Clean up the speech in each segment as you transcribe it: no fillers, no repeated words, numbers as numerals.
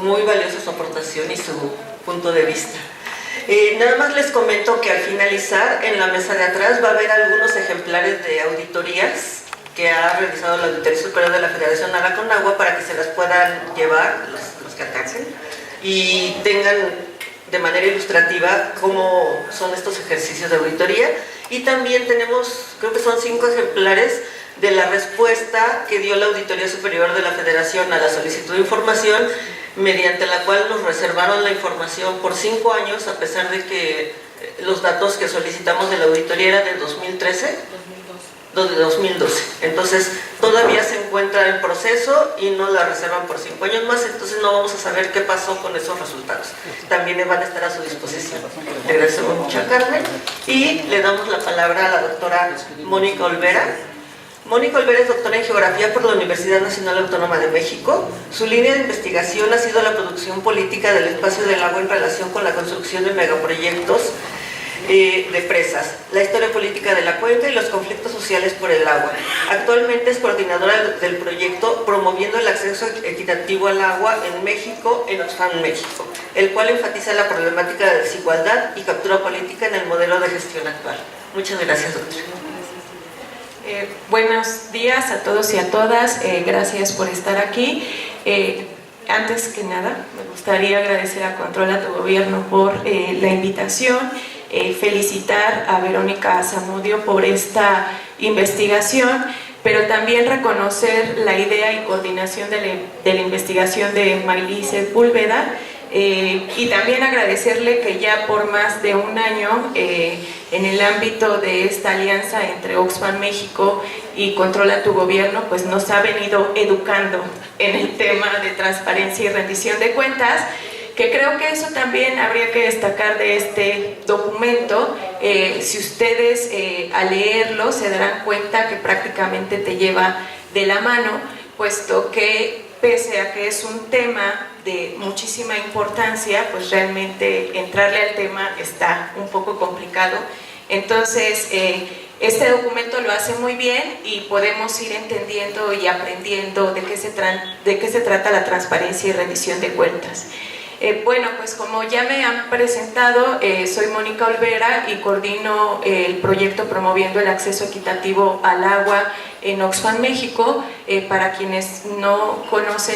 Muy valiosa su aportación y su punto de vista. Nada más les comento que al finalizar, en la mesa de atrás va a haber algunos ejemplares de auditorías que ha realizado la Auditoría Superior de la Federación Nara-Conagua para que se las puedan llevar, los que alcancen, y tengan de manera ilustrativa cómo son estos ejercicios de auditoría. Y también tenemos, creo que son 5 ejemplares de la respuesta que dio la Auditoría Superior de la Federación a la solicitud de información, mediante la cual nos reservaron la información por 5 años, a pesar de que los datos que solicitamos de la auditoría eran del 2013, de 2012. Entonces todavía se encuentra en proceso y no la reservan por 5 años más, entonces no vamos a saber qué pasó con esos resultados. También van a estar a su disposición. Le agradecemos mucho a Carmen y le damos la palabra a la doctora Mónica Olvera. Mónica Olvera es doctora en Geografía por la Universidad Nacional Autónoma de México. Su línea de investigación ha sido la producción política del espacio del agua en relación con la construcción de megaproyectos de presas, la historia política de la cuenca y los conflictos sociales por el agua. Actualmente es coordinadora del proyecto Promoviendo el Acceso Equitativo al Agua en México, en Oxfam, México, el cual enfatiza la problemática de desigualdad y captura política en el modelo de gestión actual. Muchas gracias, doctora. Buenos días a todos y a todas, gracias por estar aquí. Antes que nada, me gustaría agradecer a Control a tu Gobierno por la invitación, felicitar a Verónica Zamudio por esta investigación, pero también reconocer la idea y coordinación de la investigación de Maylis Sepúlveda, y también agradecerle que ya por más de un año en el ámbito de esta alianza entre Oxfam México y Controla tu Gobierno, pues nos ha venido educando en el tema de transparencia y rendición de cuentas, que creo que eso también habría que destacar de este documento. Si ustedes al leerlo se darán cuenta que prácticamente te lleva de la mano, puesto que pese a que es un tema de muchísima importancia, pues realmente entrarle al tema está un poco complicado. Entonces, este documento lo hace muy bien y podemos ir entendiendo y aprendiendo de qué se trata la transparencia y rendición de cuentas. Bueno, pues como ya me han presentado, soy Mónica Olvera y coordino el proyecto Promoviendo el Acceso Equitativo al Agua en Oxfam, México. Para quienes no conocen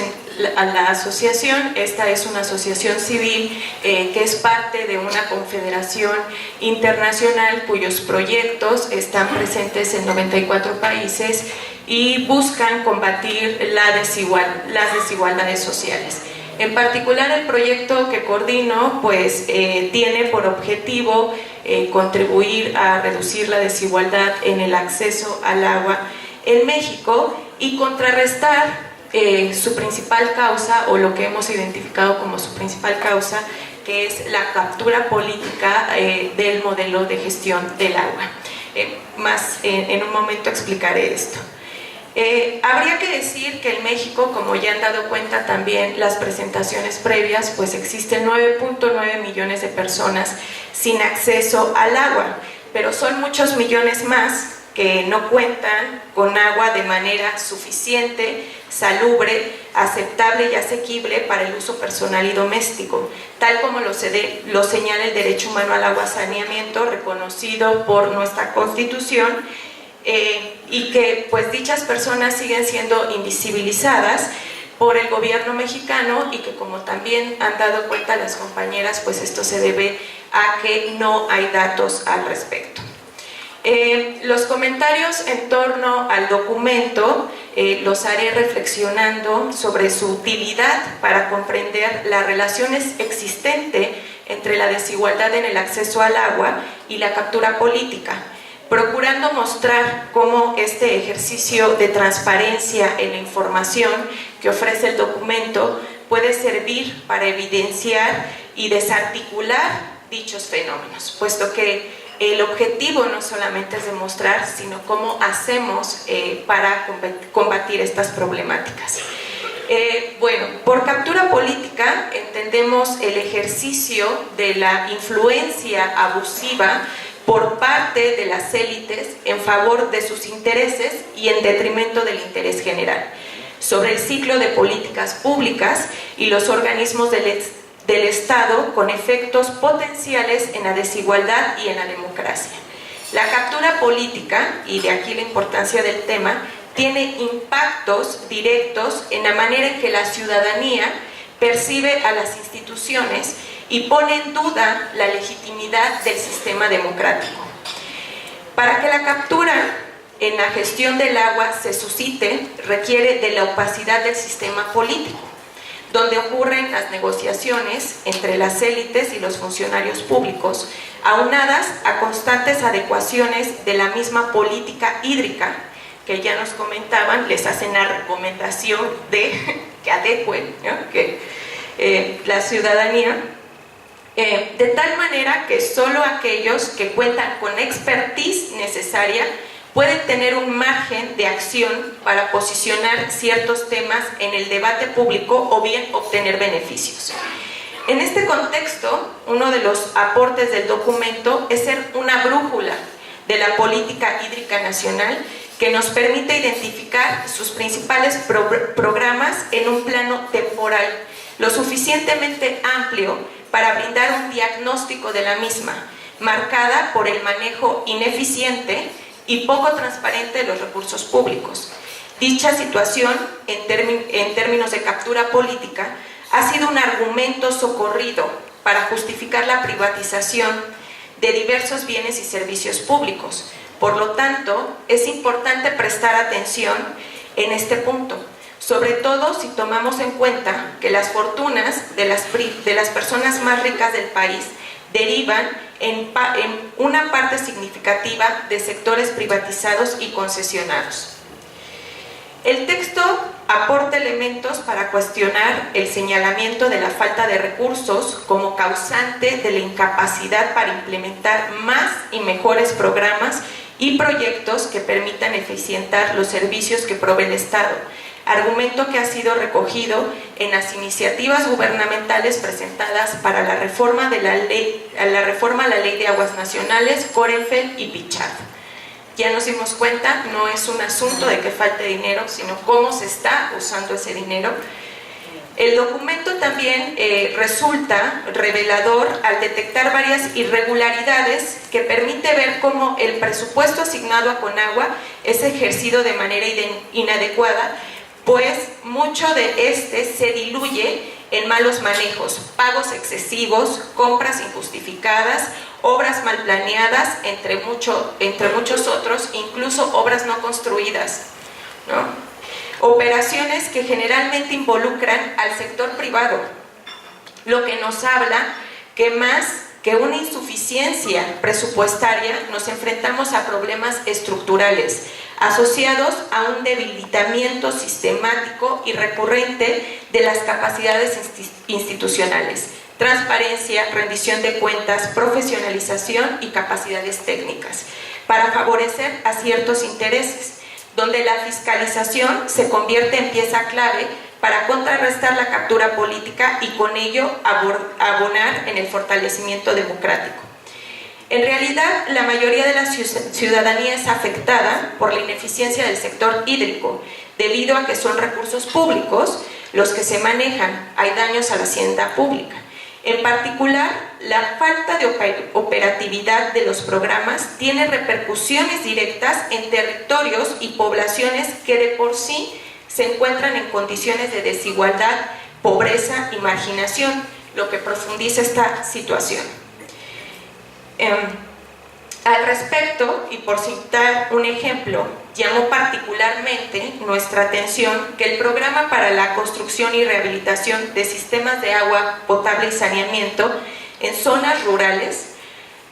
a la asociación, esta es una asociación civil que es parte de una confederación internacional cuyos proyectos están presentes en 94 países y buscan combatir las desigualdades sociales. En particular, el proyecto que coordino pues, tiene por objetivo contribuir a reducir la desigualdad en el acceso al agua en México y contrarrestar su principal causa, o lo que hemos identificado como su principal causa, que es la captura política del modelo de gestión del agua. En un momento explicaré esto. Habría que decir que en México, como ya han dado cuenta también las presentaciones previas, pues existen 9.9 millones de personas sin acceso al agua, pero son muchos millones más que no cuentan con agua de manera suficiente, salubre, aceptable y asequible para el uso personal y doméstico, tal como lo señala el derecho humano al agua saneamiento reconocido por nuestra Constitución, y que pues dichas personas siguen siendo invisibilizadas por el gobierno mexicano y que, como también han dado cuenta las compañeras, pues esto se debe a que no hay datos al respecto. Los comentarios en torno al documento los haré reflexionando sobre su utilidad para comprender la relación existente entre la desigualdad en el acceso al agua y la captura política, procurando mostrar cómo este ejercicio de transparencia en la información que ofrece el documento puede servir para evidenciar y desarticular dichos fenómenos, puesto que el objetivo no solamente es demostrar, sino cómo hacemos para combatir estas problemáticas. Bueno, por captura política entendemos el ejercicio de la influencia abusiva por parte de las élites en favor de sus intereses y en detrimento del interés general. sobre el ciclo de políticas públicas y los organismos del Estado con efectos potenciales en la desigualdad y en la democracia. La captura política, y de aquí la importancia del tema, tiene impactos directos en la manera en que la ciudadanía percibe a las instituciones y pone en duda la legitimidad del sistema democrático. Para que la captura en la gestión del agua se suscite, requiere de la opacidad del sistema político, donde ocurren las negociaciones entre las élites y los funcionarios públicos, aunadas a constantes adecuaciones de la misma política hídrica, que ya nos comentaban, les hacen la recomendación de que adecuen, ¿no?, que la ciudadanía, de tal manera que solo aquellos que cuentan con expertise necesaria pueden tener un margen de acción para posicionar ciertos temas en el debate público o bien obtener beneficios. En este contexto, uno de los aportes del documento es ser una brújula de la política hídrica nacional que nos permite identificar sus principales programas en un plano temporal, lo suficientemente amplio para brindar un diagnóstico de la misma, marcada por el manejo ineficiente y poco transparente de los recursos públicos. Dicha situación, en términos de captura política, ha sido un argumento socorrido para justificar la privatización de diversos bienes y servicios públicos. Por lo tanto, es importante prestar atención en este punto, sobre todo si tomamos en cuenta que las fortunas de las personas más ricas del país derivan en una parte significativa de sectores privatizados y concesionados. El texto aporta elementos para cuestionar el señalamiento de la falta de recursos como causante de la incapacidad para implementar más y mejores programas y proyectos que permitan eficientar los servicios que provee el Estado, argumento que ha sido recogido en las iniciativas gubernamentales presentadas para la reforma a la Ley de Aguas Nacionales, Corenfeld y Pichardo. Ya nos dimos cuenta, no es un asunto de que falte dinero, sino cómo se está usando ese dinero. El documento también resulta revelador al detectar varias irregularidades que permite ver cómo el presupuesto asignado a Conagua es ejercido de manera inadecuada, pues mucho de este se diluye en malos manejos, pagos excesivos, compras injustificadas, obras mal planeadas, entre muchos otros, incluso obras no construidas, ¿no? Operaciones que generalmente involucran al sector privado, lo que nos habla que más que una insuficiencia presupuestaria nos enfrentamos a problemas estructurales asociados a un debilitamiento sistemático y recurrente de las capacidades institucionales, transparencia, rendición de cuentas, profesionalización y capacidades técnicas, para favorecer a ciertos intereses, donde la fiscalización se convierte en pieza clave para contrarrestar la captura política y con ello abonar en el fortalecimiento democrático. En realidad, la mayoría de la ciudadanía es afectada por la ineficiencia del sector hídrico, debido a que son recursos públicos los que se manejan, hay daños a la hacienda pública. En particular, la falta de operatividad de los programas tiene repercusiones directas en territorios y poblaciones que de por sí se encuentran en condiciones de desigualdad, pobreza y marginación, lo que profundiza esta situación. Al respecto, y por citar un ejemplo, llamó particularmente nuestra atención que el programa para la construcción y rehabilitación de sistemas de agua potable y saneamiento en zonas rurales,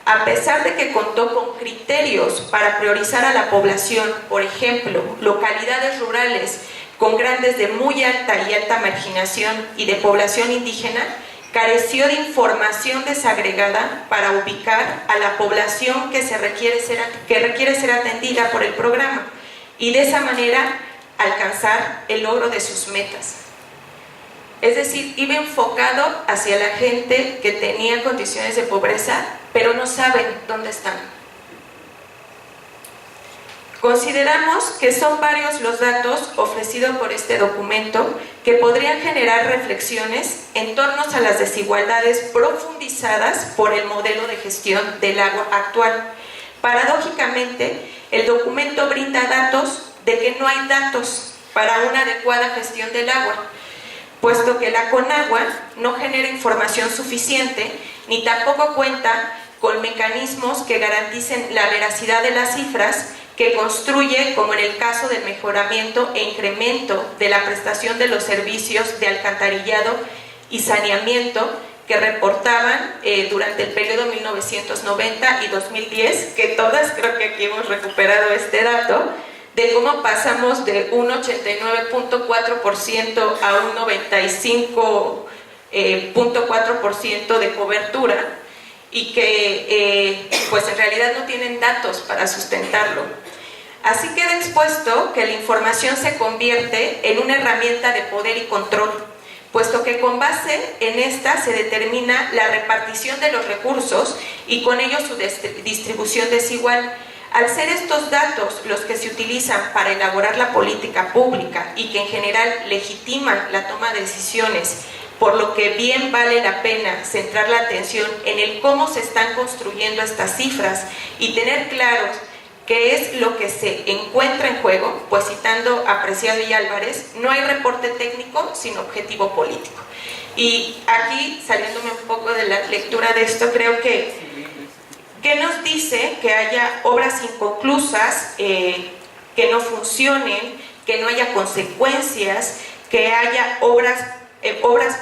a pesar de que contó con criterios para priorizar a la población, por ejemplo, localidades rurales con grandes de muy alta y alta marginación y de población indígena, careció de información desagregada para ubicar a la población que requiere ser atendida por el programa y de esa manera alcanzar el logro de sus metas. Es decir, iba enfocado hacia la gente que tenía condiciones de pobreza, pero no saben dónde están. Consideramos que son varios los datos ofrecidos por este documento que podrían generar reflexiones en torno a las desigualdades profundizadas por el modelo de gestión del agua actual. Paradójicamente, el documento brinda datos de que no hay datos para una adecuada gestión del agua, puesto que la Conagua no genera información suficiente ni tampoco cuenta con mecanismos que garanticen la veracidad de las cifras que construye, como en el caso del mejoramiento e incremento de la prestación de los servicios de alcantarillado y saneamiento que reportaban durante el periodo 1990 y 2010, que todas creo que aquí hemos recuperado este dato, de cómo pasamos de un 89.4% a un 95.4% de cobertura, y que pues en realidad no tienen datos para sustentarlo. Así queda expuesto que la información se convierte en una herramienta de poder y control, puesto que con base en esta se determina la repartición de los recursos y con ello su distribución desigual. Al ser estos datos los que se utilizan para elaborar la política pública y que en general legitiman la toma de decisiones, por lo que bien vale la pena centrar la atención en el cómo se están construyendo estas cifras y tener claros qué es lo que se encuentra en juego, pues citando a Preciado y Álvarez, no hay reporte técnico sin objetivo político. Y aquí, saliéndome un poco de la lectura de esto, creo que ¿qué nos dice que haya obras inconclusas, que no funcionen, que no haya consecuencias, que haya obras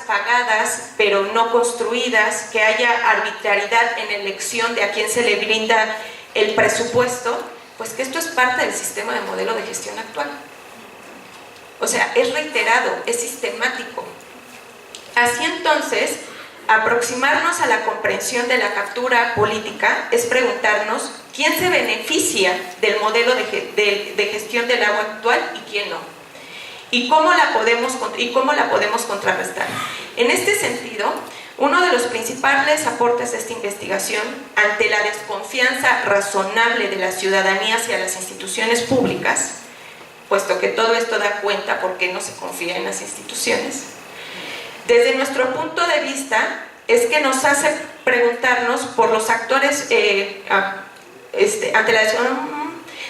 pagadas pero no construidas, que haya arbitrariedad en la elección de a quién se le brinda el presupuesto? Pues que esto es parte del sistema de modelo de gestión actual. O sea, es reiterado, es sistemático. Así entonces, aproximarnos a la comprensión de la captura política es preguntarnos quién se beneficia del modelo de gestión del agua actual y quién no. ¿Y cómo la podemos contrarrestar? En este sentido, uno de los principales aportes de esta investigación, ante la desconfianza razonable de la ciudadanía hacia las instituciones públicas, puesto que todo esto da cuenta por qué no se confía en las instituciones, desde nuestro punto de vista, es que nos hace preguntarnos por los actores ante la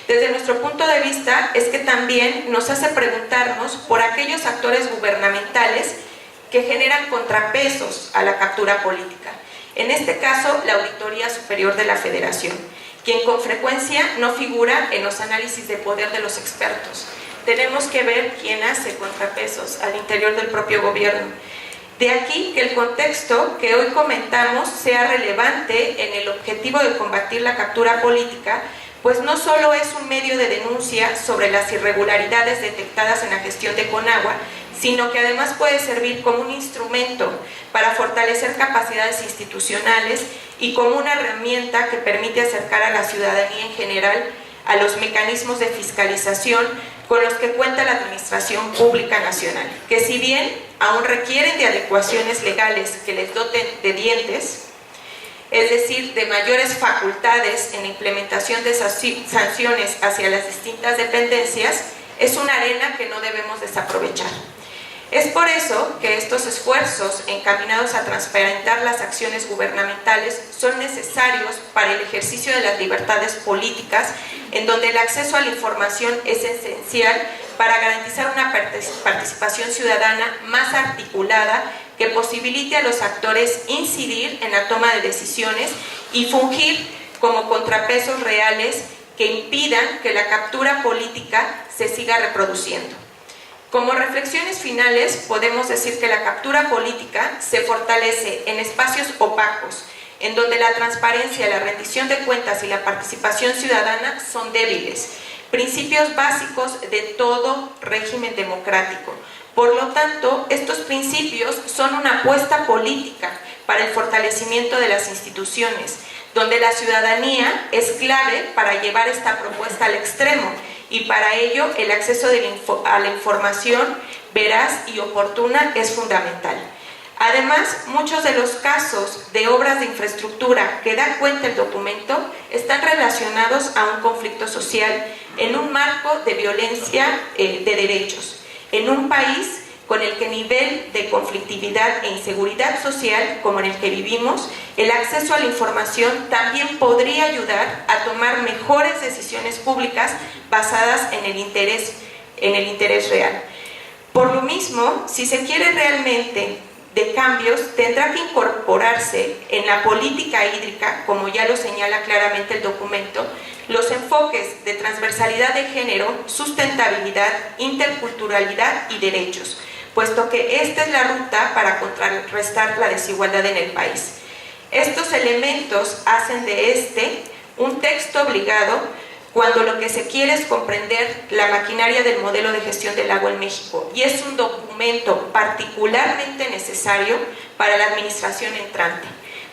Desde nuestro punto de vista es que también nos hace preguntarnos por aquellos actores gubernamentales que generan contrapesos a la captura política. En este caso, la Auditoría Superior de la Federación, quien con frecuencia no figura en los análisis de poder de los expertos. Tenemos que ver quién hace contrapesos al interior del propio gobierno. De aquí que el contexto que hoy comentamos sea relevante en el objetivo de combatir la captura política, pues no solo es un medio de denuncia sobre las irregularidades detectadas en la gestión de Conagua, sino que además puede servir como un instrumento para fortalecer capacidades institucionales y como una herramienta que permite acercar a la ciudadanía en general a los mecanismos de fiscalización con los que cuenta la Administración Pública Nacional, que si bien aún requieren de adecuaciones legales que les doten de dientes, es decir, de mayores facultades en la implementación de sanciones hacia las distintas dependencias, es una arena que no debemos desaprovechar. Es por eso que estos esfuerzos encaminados a transparentar las acciones gubernamentales son necesarios para el ejercicio de las libertades políticas, en donde el acceso a la información es esencial para garantizar una participación ciudadana más articulada que posibilite a los actores incidir en la toma de decisiones y fungir como contrapesos reales que impidan que la captura política se siga reproduciendo. Como reflexiones finales, podemos decir que la captura política se fortalece en espacios opacos, en donde la transparencia, la rendición de cuentas y la participación ciudadana son débiles, principios básicos de todo régimen democrático. Por lo tanto, estos principios son una apuesta política para el fortalecimiento de las instituciones, donde la ciudadanía es clave para llevar esta propuesta al extremo, y para ello el acceso a la información veraz y oportuna es fundamental. Además, muchos de los casos de obras de infraestructura que da cuenta el documento están relacionados a un conflicto social en un marco de violencia de derechos, en un país con el que nivel de conflictividad e inseguridad social como en el que vivimos, el acceso a la información también podría ayudar a tomar mejores decisiones públicas basadas en el interés real. Por lo mismo, si se quiere realmente de cambios, tendrá que incorporarse en la política hídrica, como ya lo señala claramente el documento, los enfoques de transversalidad de género, sustentabilidad, interculturalidad y derechos, puesto que esta es la ruta para contrarrestar la desigualdad en el país. Estos elementos hacen de este un texto obligado cuando lo que se quiere es comprender la maquinaria del modelo de gestión del agua en México, y es un documento particularmente necesario para la administración entrante,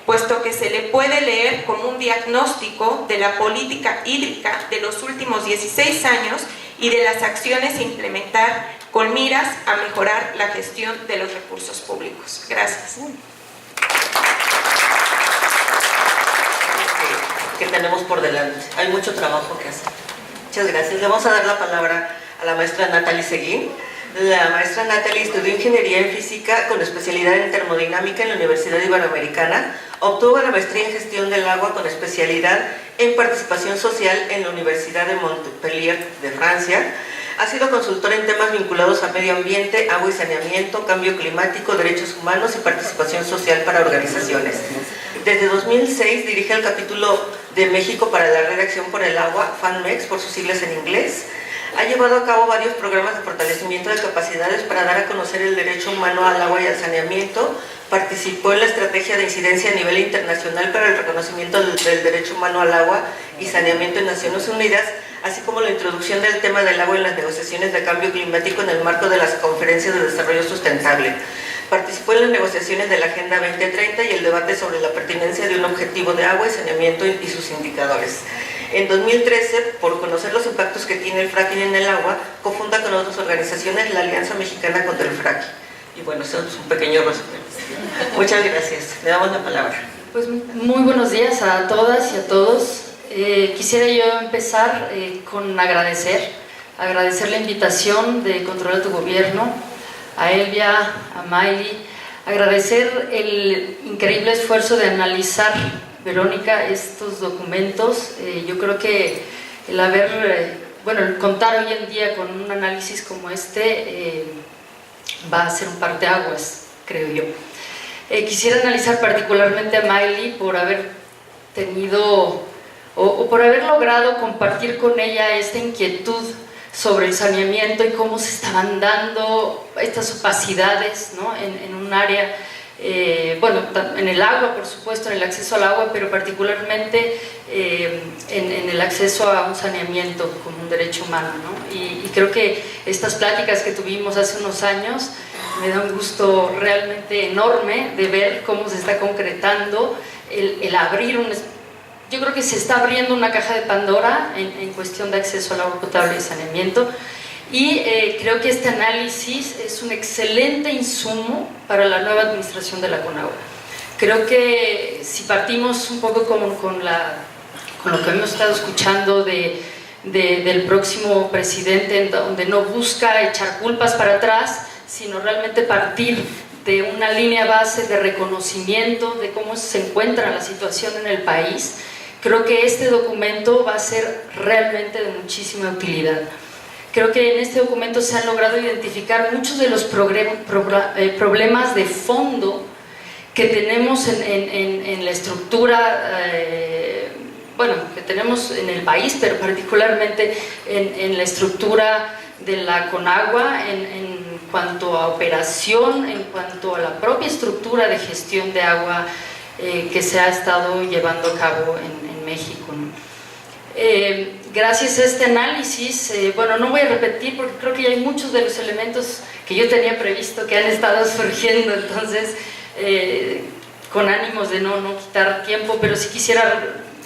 puesto que se le puede leer como un diagnóstico de la política hídrica de los últimos 16 años y de las acciones a implementar con miras a mejorar la gestión de los recursos públicos. Gracias. Que tenemos por delante. Hay mucho trabajo que hacer. Muchas gracias. Le vamos a dar la palabra a la maestra Natalie Seguín. La maestra Natalie estudió Ingeniería en Física con especialidad en Termodinámica en la Universidad Iberoamericana. Obtuvo la maestría en Gestión del Agua con especialidad en Participación Social en la Universidad de Montpellier de Francia. Ha sido consultora en temas vinculados a medio ambiente, agua y saneamiento, cambio climático, derechos humanos y participación social para organizaciones. Desde 2006 dirige el capítulo de México para la Red de Acción por el Agua, FANMEX, por sus siglas en inglés. Ha llevado a cabo varios programas de fortalecimiento de capacidades para dar a conocer el derecho humano al agua y al saneamiento. Participó en la estrategia de incidencia a nivel internacional para el reconocimiento del derecho humano al agua y saneamiento en Naciones Unidas, así como la introducción del tema del agua en las negociaciones de cambio climático en el marco de las conferencias de desarrollo sustentable. Participó en las negociaciones de la Agenda 2030 y el debate sobre la pertinencia de un objetivo de agua y saneamiento y sus indicadores. En 2013, por conocer los impactos que tiene el fracking en el agua, cofunda con otras organizaciones la Alianza Mexicana contra el Fracking. Y bueno, eso es un pequeño resumen. Muchas gracias. Le damos la palabra. Pues muy buenos días a todas y a todos. Quisiera yo empezar con agradecer la invitación de Controla tu Gobierno, a Elvia, a Maily, agradecer el increíble esfuerzo de analizar, Verónica, estos documentos. Yo creo que el contar hoy en día con un análisis como este va a ser un parteaguas, creo yo. Quisiera analizar particularmente a Maily por haber tenido o por haber logrado compartir con ella esta inquietud sobre el saneamiento y cómo se estaban dando estas opacidades, ¿no? en un área, en el agua, por supuesto, en el acceso al agua, pero particularmente en el acceso a un saneamiento como un derecho humano, ¿no? Y creo que estas pláticas que tuvimos hace unos años me da un gusto realmente enorme de ver cómo se está concretando el abrir yo creo que se está abriendo una caja de Pandora en cuestión de acceso al agua potable y saneamiento, y creo que este análisis es un excelente insumo para la nueva administración de la CONAGUA. Creo que si partimos un poco con lo que hemos estado escuchando del próximo presidente, donde no busca echar culpas para atrás, sino realmente partir de una línea base de reconocimiento de cómo se encuentra la situación en el país, creo que este documento va a ser realmente de muchísima utilidad. Creo que en este documento se han logrado identificar muchos de los problemas de fondo que tenemos en la estructura, que tenemos en el país, pero particularmente en la estructura de la CONAGUA, en cuanto a operación, en cuanto a la propia estructura de gestión de agua que se ha estado llevando a cabo en México, ¿no? Gracias a este análisis, no voy a repetir porque creo que ya hay muchos de los elementos que yo tenía previsto que han estado surgiendo, entonces con ánimos de no quitar tiempo, pero sí quisiera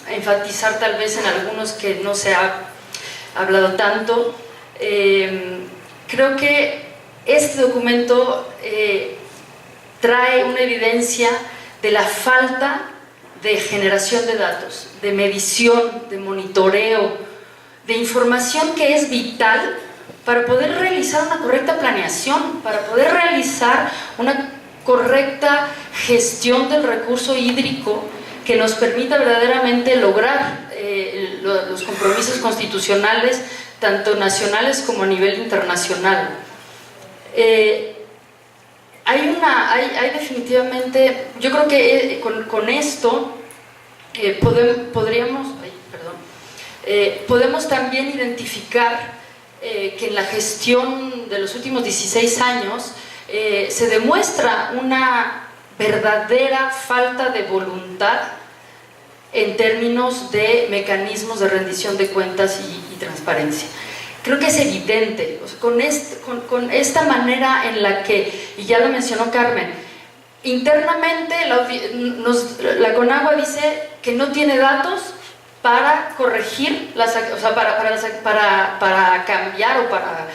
enfatizar tal vez en algunos que no se ha hablado tanto. Creo que este documento trae una evidencia de la falta de generación de datos, de medición, de monitoreo, de información que es vital para poder realizar una correcta planeación, para poder realizar una correcta gestión del recurso hídrico que nos permita verdaderamente lograr los compromisos constitucionales, tanto nacionales como a nivel internacional. Hay definitivamente, yo creo que con esto podemos también identificar que en la gestión de los últimos 16 años se demuestra una verdadera falta de voluntad en términos de mecanismos de rendición de cuentas y transparencia. Creo que es evidente, o sea, con esta manera en la que, y ya lo mencionó Carmen, internamente la Conagua dice que no tiene datos para corregir, para cambiar o para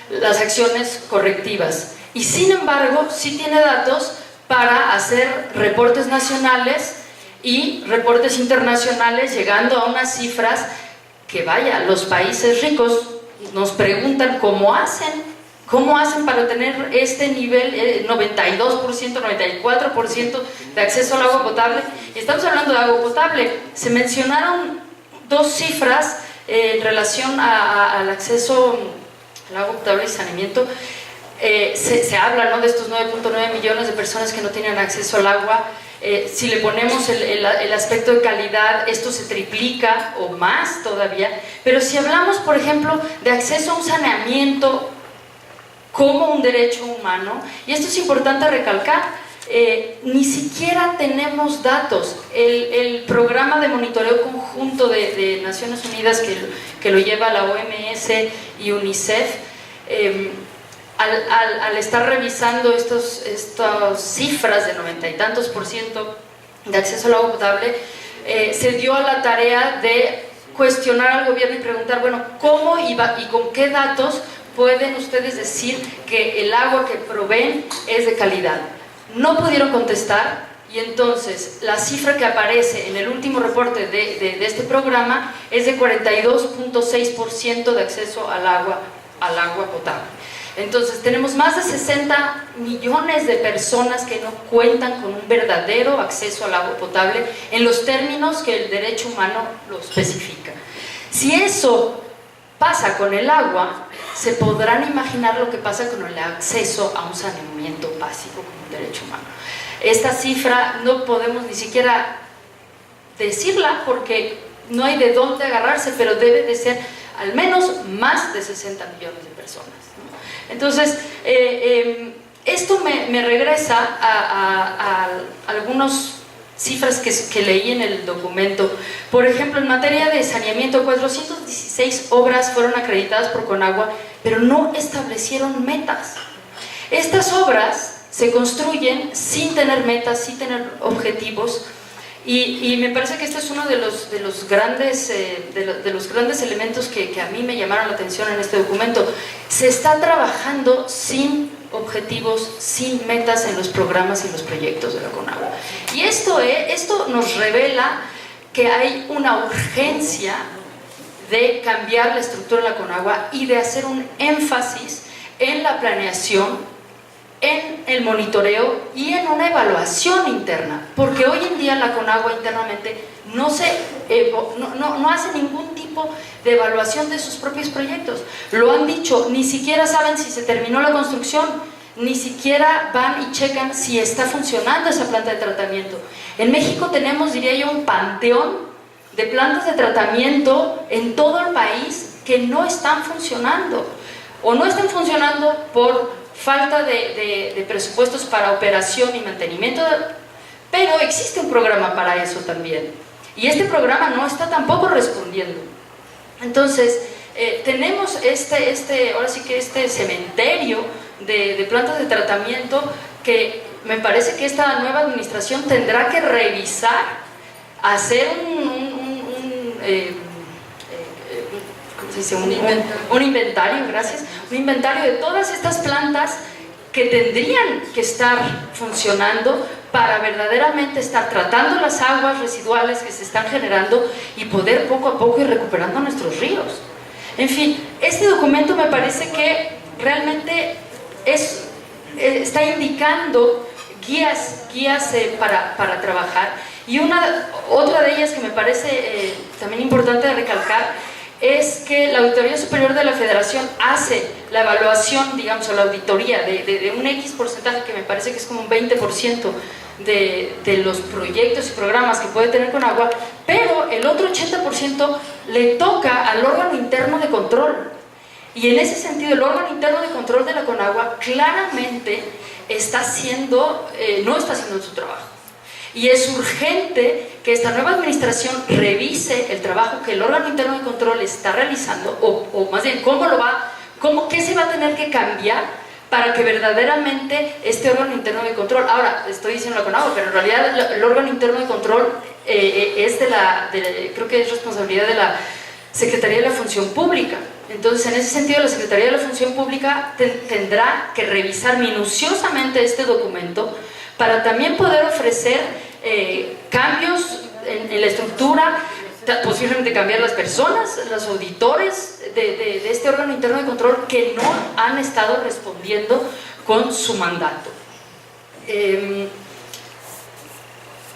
las acciones correctivas. Y sin embargo, sí tiene datos para hacer reportes nacionales y reportes internacionales, llegando a unas cifras que, vaya, los países ricos nos preguntan cómo hacen para tener este nivel, 92%, 94% de acceso al agua potable. Y estamos hablando de agua potable. Se mencionaron dos cifras en relación al acceso al agua potable y saneamiento. Se habla, ¿no?, de estos 9.9 millones de personas que no tienen acceso al agua. Si le ponemos el aspecto de calidad, esto se triplica o más todavía. Pero si hablamos, por ejemplo, de acceso a un saneamiento como un derecho humano, y esto es importante recalcar, ni siquiera tenemos datos. El programa de monitoreo conjunto de Naciones Unidas que lo lleva la OMS y UNICEF, al estar revisando estas cifras de 90 y tantos % de acceso al agua potable, se dio a la tarea de cuestionar al gobierno y preguntar, bueno, ¿cómo y con qué datos pueden ustedes decir que el agua que proveen es de calidad? No pudieron contestar, y entonces la cifra que aparece en el último reporte de este programa es de 42.6% de acceso al agua potable. Entonces tenemos más de 60 millones de personas que no cuentan con un verdadero acceso al agua potable en los términos que el derecho humano lo especifica. Si eso pasa con el agua, se podrán imaginar lo que pasa con el acceso a un saneamiento básico como un derecho humano. Esta cifra no podemos ni siquiera decirla porque no hay de dónde agarrarse, pero debe de ser al menos más de 60 millones de personas, ¿no? Entonces, esto me regresa a algunas cifras que leí en el documento. Por ejemplo, en materia de saneamiento, 416 obras fueron acreditadas por Conagua, pero no establecieron metas. Estas obras se construyen sin tener metas, sin tener objetivos, y me parece que este es uno de los grandes elementos que a mí me llamaron la atención en este documento. Se está trabajando sin objetivos, sin metas en los programas y los proyectos de la Conagua. Y esto nos revela que hay una urgencia de cambiar la estructura de la Conagua y de hacer un énfasis en la planeación, en el monitoreo y en una evaluación interna, porque hoy en día la Conagua internamente no hace ningún tipo de evaluación de sus propios proyectos. Lo han dicho, ni siquiera saben si se terminó la construcción, ni siquiera van y checan si está funcionando esa planta de tratamiento. En México tenemos, diría yo, un panteón de plantas de tratamiento en todo el país que no están funcionando, o no están funcionando por falta de presupuestos para operación y mantenimiento, pero existe un programa para eso también, y este programa no está tampoco respondiendo. Entonces, tenemos ahora sí que este cementerio de plantas de tratamiento que me parece que esta nueva administración tendrá que revisar, hacer un inventario, gracias, un inventario de todas estas plantas que tendrían que estar funcionando para verdaderamente estar tratando las aguas residuales que se están generando y poder poco a poco ir recuperando nuestros ríos. En fin, este documento me parece que realmente está indicando guías para trabajar, y otra de ellas que me parece también importante recalcar es que la Auditoría Superior de la Federación hace la evaluación, digamos, o la auditoría de un X porcentaje, que me parece que es como un 20% de los proyectos y programas que puede tener Conagua, pero el otro 80% le toca al órgano interno de control. Y en ese sentido, el órgano interno de control de la Conagua claramente no está haciendo su trabajo. Y es urgente que esta nueva administración revise el trabajo que el órgano interno de control está realizando, o más bien, qué se va a tener que cambiar para que verdaderamente este órgano interno de control, ahora estoy diciendo la Conagua, pero en realidad el órgano interno de control es creo que es responsabilidad de la Secretaría de la Función Pública. Entonces, en ese sentido, la Secretaría de la Función Pública tendrá que revisar minuciosamente este documento para también poder ofrecer cambios en la estructura, posiblemente cambiar las personas, los auditores de este órgano interno de control que no han estado respondiendo con su mandato.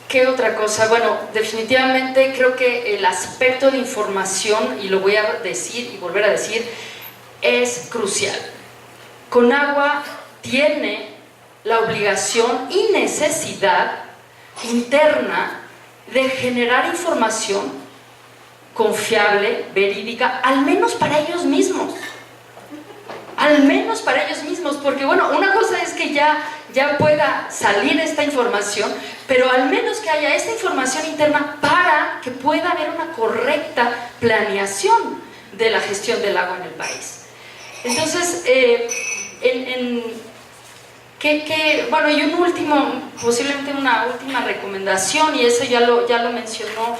¿Qué otra cosa? Bueno, definitivamente creo que el aspecto de información, y lo voy a decir y volver a decir, es crucial. Conagua tiene la obligación y necesidad interna de generar información confiable, verídica, al menos para ellos mismos. Al menos para ellos mismos, porque bueno, una cosa es que ya pueda salir esta información, pero al menos que haya esta información interna para que pueda haber una correcta planeación de la gestión del agua en el país. Entonces, bueno, y posiblemente una última recomendación, y eso ya lo mencionó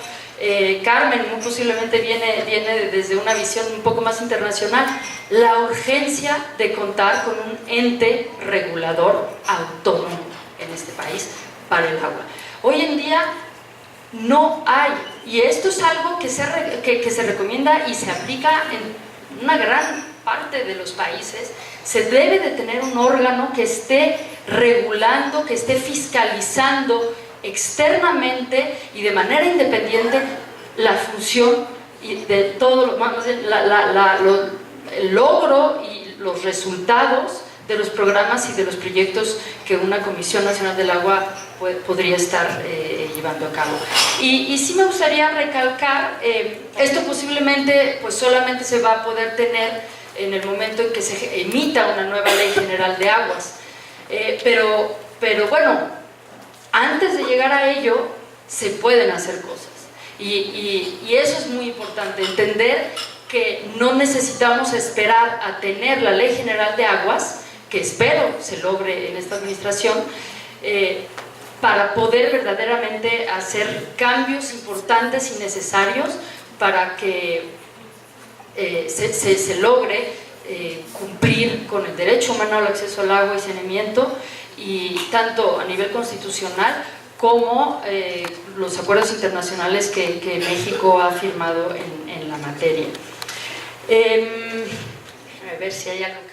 Carmen, muy posiblemente viene desde una visión un poco más internacional, la urgencia de contar con un ente regulador autónomo en este país para el agua. Hoy en día no hay, y esto es algo que se recomienda y se aplica en una gran parte de los países. Se debe de tener un órgano que esté regulando, que esté fiscalizando externamente y de manera independiente la función de todo el logro y los resultados de los programas y de los proyectos que una Comisión Nacional del Agua podría estar llevando a cabo. Y sí me gustaría recalcar, esto posiblemente pues solamente se va a poder tener en el momento en que se emita una nueva Ley General de Aguas, pero bueno, antes de llegar a ello se pueden hacer cosas, y eso es muy importante, entender que no necesitamos esperar a tener la Ley General de Aguas, que espero se logre en esta administración, para poder verdaderamente hacer cambios importantes y necesarios para que se logre cumplir con el derecho humano al acceso al agua y saneamiento, y tanto a nivel constitucional como los acuerdos internacionales que México ha firmado en la materia. A ver si hay algo que